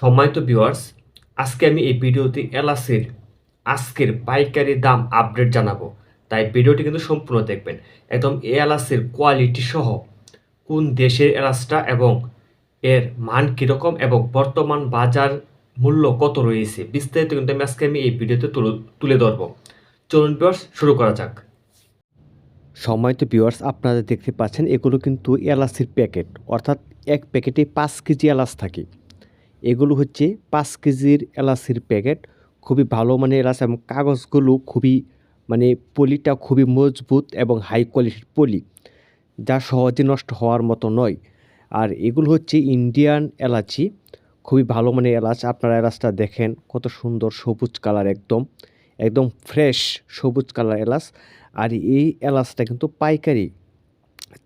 সম্মানিত ভিউয়ার্স, আজকে আমি এই ভিডিওতে এলাচের আজকের পাইকারি দাম আপডেট জানাবো। তাই ভিডিওটি কিন্তু সম্পূর্ণ দেখবেন। একদম এই এলাচের কোয়ালিটি সহ কোন দেশের এলাচটা এবং এর মান কীরকম এবং বর্তমান বাজার মূল্য কত রয়েছে বিস্তারিত কিন্তু আমি এই ভিডিওতে তুলে ধরবো। চলুন ভিউয়ার্স, শুরু করা যাক। সম্মানিত ভিউয়ার্স, আপনারা দেখতে পাচ্ছেন এগুলো কিন্তু এলাচের প্যাকেট, অর্থাৎ এক প্যাকেটে 5 কেজি এলাচ থাকে। এগুলো হচ্ছে 5 কেজির এলাচের প্যাকেট। খুবই ভালো মানের এলাচ এবং কাগজগুলো খুবই পলিটা খুবই মজবুত এবং হাই কোয়ালিটির পলি, যা সহজে নষ্ট হওয়ার মতো নয়। আর এগুলো হচ্ছে ইন্ডিয়ান এলাচি, খুবই ভালো মানের এলাচ। আপনারা এলাচটা দেখেন কত সুন্দর সবুজ কালার, একদম ফ্রেশ সবুজ কালার এলাচ। আর এই এলাচটা কিন্তু পাইকারি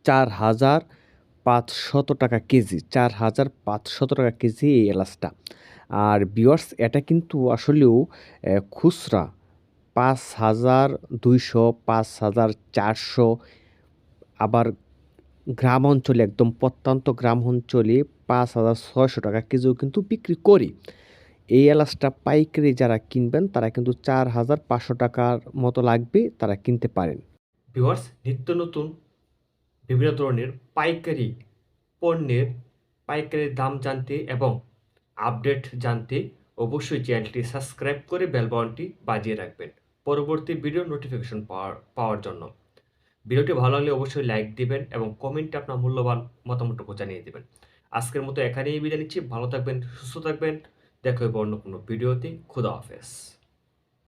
4,500 টাকা কেজি, 4,500 টাকা কেজি এই এলাচটা। আর ভিউয়ার্স, এটা কিন্তু আসলেও খুচরা 5,200, 5,400। আবার গ্রাম অঞ্চলে, একদম প্রত্যন্ত গ্রাম অঞ্চলে 5,600 টাকা কেজিও কিন্তু বিক্রি করি। এই এলাচটা পাইকারি যারা কিনবেন তারা কিন্তু 4,500 টাকার মতো লাগবে, তারা কিনতে পারেন। ভিউয়ার্স, নিত্য নতুন বিভিন্ন ধরনের পাইকারি পণ্যের পাইকারি দাম জানতে এবং আপডেট জানতে অবশ্যই চ্যানেলটি সাবস্ক্রাইব করে বেল বাটনটি বাজিয়ে রাখবেন পরবর্তী ভিডিও নোটিফিকেশন পাওয়ার জন্য। ভিডিওটি ভালো লাগলে অবশ্যই লাইক দিবেন এবং কমেন্টে আপনার মূল্যবান মতামতটুকু জানিয়ে দিবেন। আজকের মতো এখানেই বিদায় নিচ্ছি। ভালো থাকবেন, সুস্থ থাকবেন। দেখা হবে অন্য কোনো ভিডিওতে। খুদা হাফেজ।